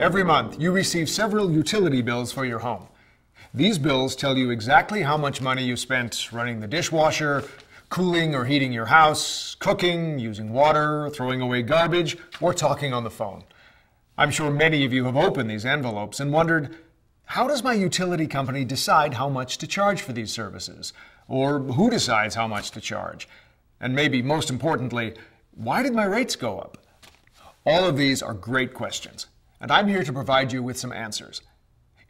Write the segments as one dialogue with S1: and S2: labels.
S1: Every month, you receive several utility bills for your home. These bills tell you exactly how much money you spent running the dishwasher, cooling or heating your house, cooking, using water, throwing away garbage, or talking on the phone. I'm sure many of you have opened these envelopes and wondered, how does my utility company decide how much to charge for these services? Or who decides how much to charge? And maybe most importantly, why did my rates go up? All of these are great questions, and I'm here to provide you with some answers.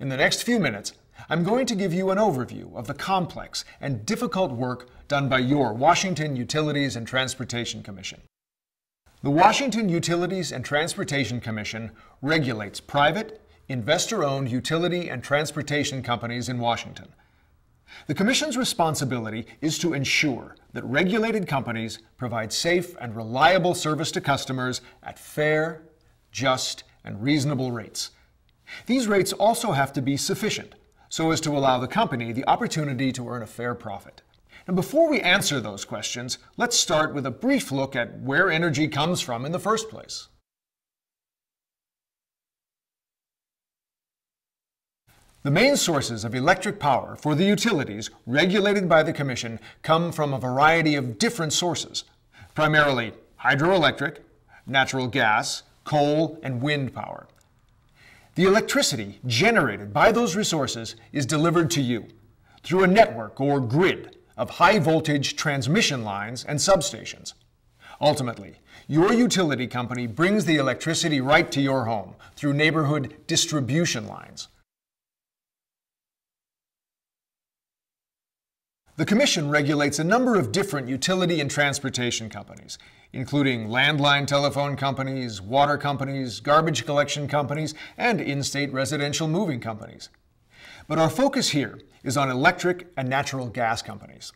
S1: In the next few minutes, I'm going to give you an overview of the complex and difficult work done by your Washington Utilities and Transportation Commission. The Washington Utilities and Transportation Commission regulates private, investor-owned utility and transportation companies in Washington. The Commission's responsibility is to ensure that regulated companies provide safe and reliable service to customers at fair, just, and reasonable rates. These rates also have to be sufficient so as to allow the company the opportunity to earn a fair profit. And before we answer those questions, let's start with a brief look at where energy comes from in the first place. The main sources of electric power for the utilities regulated by the Commission come from a variety of different sources, primarily hydroelectric, natural gas, coal, and wind power. The electricity generated by those resources is delivered to you through a network or grid of high-voltage transmission lines and substations. Ultimately, your utility company brings the electricity right to your home through neighborhood distribution lines. The Commission regulates a number of different utility and transportation companies, including landline telephone companies, water companies, garbage collection companies, and in-state residential moving companies. But our focus here is on electric and natural gas companies.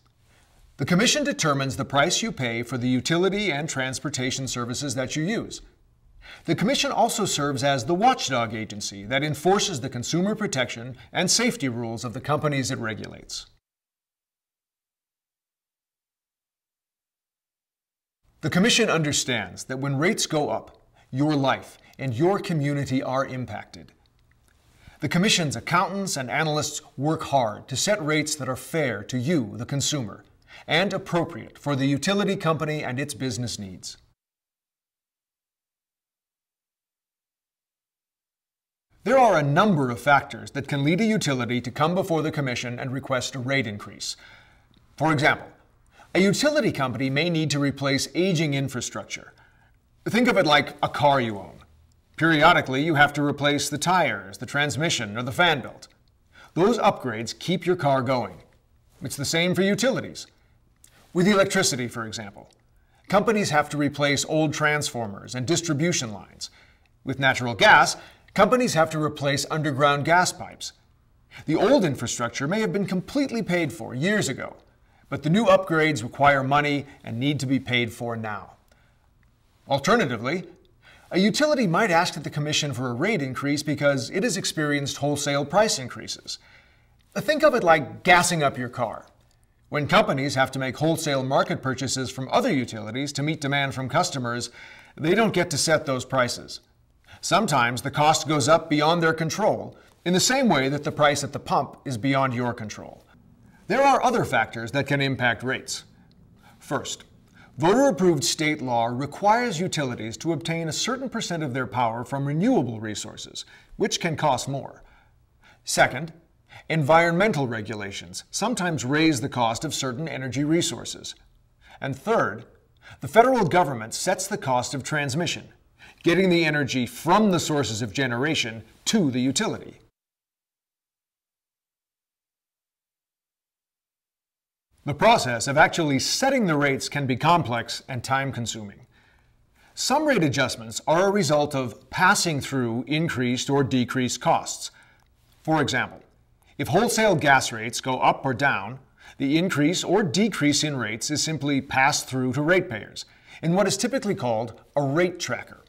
S1: The Commission determines the price you pay for the utility and transportation services that you use. The Commission also serves as the watchdog agency that enforces the consumer protection and safety rules of the companies it regulates. The Commission understands that when rates go up, your life and your community are impacted. The Commission's accountants and analysts work hard to set rates that are fair to you, the consumer, and appropriate for the utility company and its business needs. There are a number of factors that can lead a utility to come before the Commission and request a rate increase. For example, a utility company may need to replace aging infrastructure. Think of it like a car you own. Periodically, you have to replace the tires, the transmission, or the fan belt. Those upgrades keep your car going. It's the same for utilities. With electricity, for example, companies have to replace old transformers and distribution lines. With natural gas, companies have to replace underground gas pipes. The old infrastructure may have been completely paid for years ago, but the new upgrades require money and need to be paid for now. Alternatively, a utility might ask the Commission for a rate increase because it has experienced wholesale price increases. Think of it like gassing up your car. When companies have to make wholesale market purchases from other utilities to meet demand from customers, they don't get to set those prices. Sometimes the cost goes up beyond their control, in the same way that the price at the pump is beyond your control. There are other factors that can impact rates. First, voter-approved state law requires utilities to obtain a certain percent of their power from renewable resources, which can cost more. Second, environmental regulations sometimes raise the cost of certain energy resources. And third, the federal government sets the cost of transmission, getting the energy from the sources of generation to the utility. The process of actually setting the rates can be complex and time-consuming. Some rate adjustments are a result of passing through increased or decreased costs. For example, if wholesale gas rates go up or down, the increase or decrease in rates is simply passed through to ratepayers in what is typically called a rate tracker.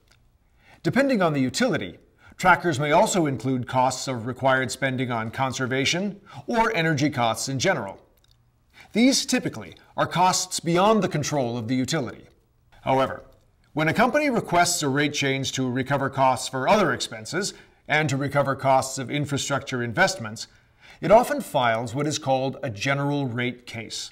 S1: Depending on the utility, trackers may also include costs of required spending on conservation or energy costs in general. These typically are costs beyond the control of the utility. However, when a company requests a rate change to recover costs for other expenses, and to recover costs of infrastructure investments, it often files what is called a general rate case.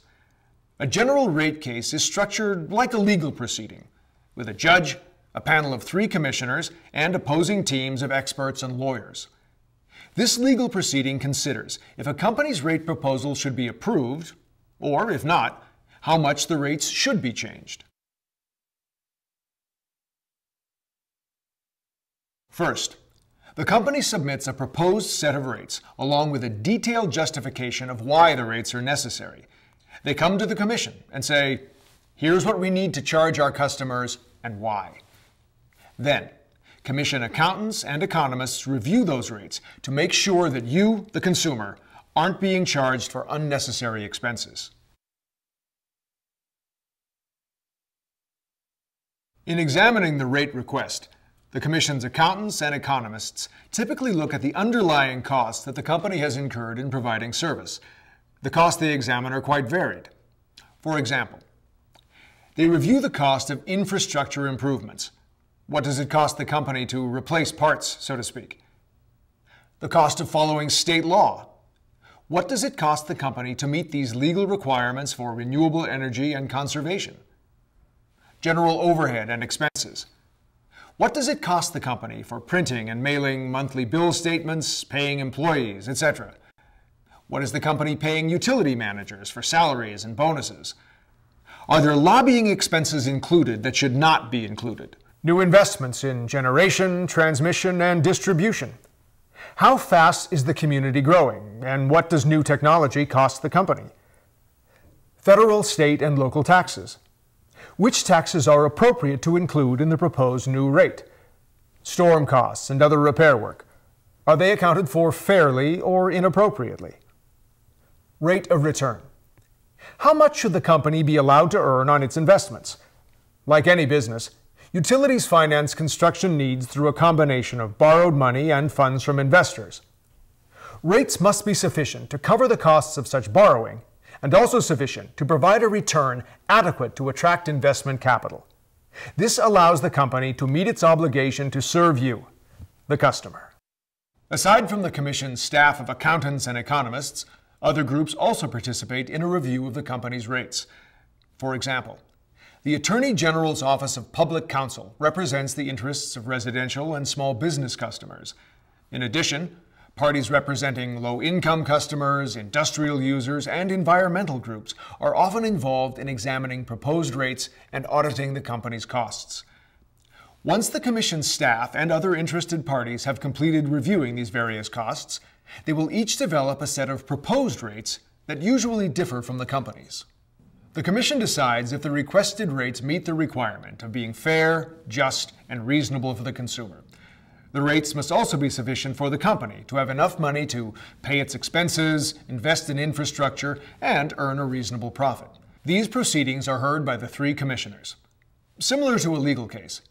S1: A general rate case is structured like a legal proceeding, with a judge, a panel of 3 commissioners, and opposing teams of experts and lawyers. This legal proceeding considers if a company's rate proposal should be approved, or, if not, how much the rates should be changed. First, the company submits a proposed set of rates, along with a detailed justification of why the rates are necessary. They come to the Commission and say, here's what we need to charge our customers and why. Then, Commission accountants and economists review those rates to make sure that you, the consumer, aren't being charged for unnecessary expenses. In examining the rate request, the Commission's accountants and economists typically look at the underlying costs that the company has incurred in providing service. The costs they examine are quite varied. For example, they review the cost of infrastructure improvements. What does it cost the company to replace parts, so to speak? The cost of following state law. What does it cost the company to meet these legal requirements for renewable energy and conservation? General overhead and expenses. What does it cost the company for printing and mailing monthly bill statements, paying employees, etc.? What is the company paying utility managers for salaries and bonuses? Are there lobbying expenses included that should not be included? New investments in generation, transmission, and distribution. How fast is the community growing, and what does new technology cost the company? Federal, state, and local taxes. Which taxes are appropriate to include in the proposed new rate? Storm costs and other repair work. Are they accounted for fairly or inappropriately? Rate of return. How much should the company be allowed to earn on its investments? Like any business, utilities finance construction needs through a combination of borrowed money and funds from investors. Rates must be sufficient to cover the costs of such borrowing, and also sufficient to provide a return adequate to attract investment capital. This allows the company to meet its obligation to serve you, the customer. Aside from the Commission's staff of accountants and economists, other groups also participate in a review of the company's rates. For example, the Attorney General's Office of Public Counsel represents the interests of residential and small business customers. In addition, parties representing low-income customers, industrial users, and environmental groups are often involved in examining proposed rates and auditing the company's costs. Once the Commission's staff and other interested parties have completed reviewing these various costs, they will each develop a set of proposed rates that usually differ from the company's. The Commission decides if the requested rates meet the requirement of being fair, just, and reasonable for the consumer. The rates must also be sufficient for the company to have enough money to pay its expenses, invest in infrastructure, and earn a reasonable profit. These proceedings are heard by the 3 commissioners. Similar to a legal case,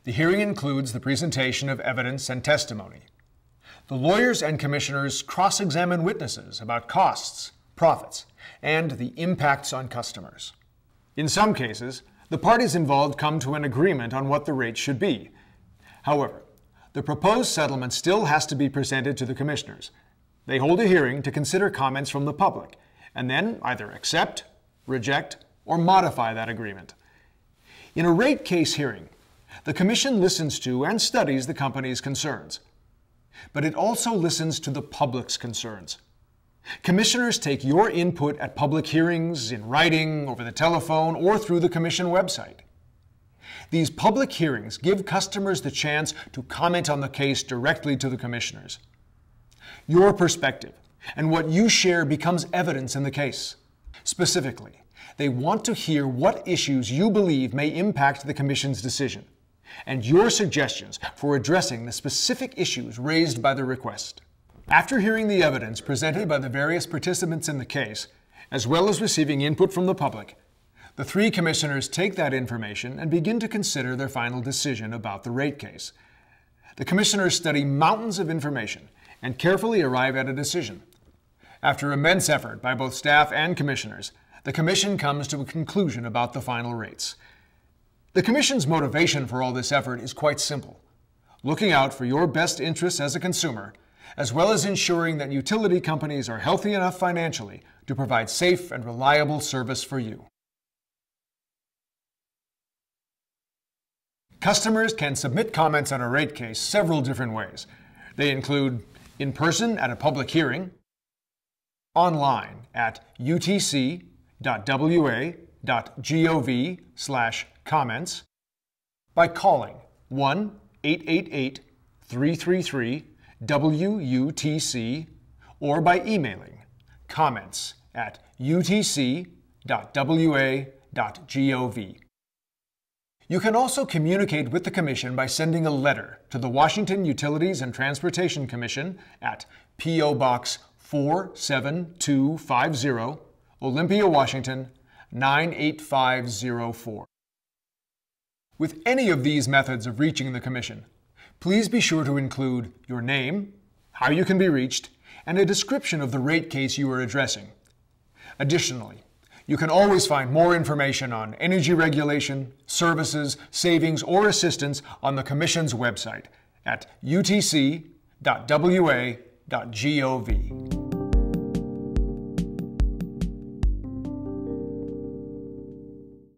S1: the hearing includes the presentation of evidence and testimony. The lawyers and commissioners cross-examine witnesses about costs, profits, and the impacts on customers. In some cases, the parties involved come to an agreement on what the rate should be. However, the proposed settlement still has to be presented to the commissioners. They hold a hearing to consider comments from the public, and then either accept, reject, or modify that agreement. In a rate case hearing, the Commission listens to and studies the company's concerns. But it also listens to the public's concerns. Commissioners take your input at public hearings, in writing, over the telephone, or through the Commission website. These public hearings give customers the chance to comment on the case directly to the commissioners. Your perspective and what you share becomes evidence in the case. Specifically, they want to hear what issues you believe may impact the Commission's decision, and your suggestions for addressing the specific issues raised by the request. After hearing the evidence presented by the various participants in the case, as well as receiving input from the public, the 3 commissioners take that information and begin to consider their final decision about the rate case. The commissioners study mountains of information and carefully arrive at a decision. After immense effort by both staff and commissioners, the Commission comes to a conclusion about the final rates. The Commission's motivation for all this effort is quite simple. looking out for your best interests as a consumer, as well as ensuring that utility companies are healthy enough financially to provide safe and reliable service for you. Customers can submit comments on a rate case several different ways. They include in person at a public hearing, online at utc.wa.gov/comments, by calling 1-888-333-WUTC, or by emailing comments@utc.wa.gov. You can also communicate with the Commission by sending a letter to the Washington Utilities and Transportation Commission at P.O. Box 47250, Olympia, Washington 98504. With any of these methods of reaching the Commission, please be sure to include your name, how you can be reached, and a description of the rate case you are addressing. Additionally, you can always find more information on energy regulation, services, savings, or assistance on the Commission's website at utc.wa.gov.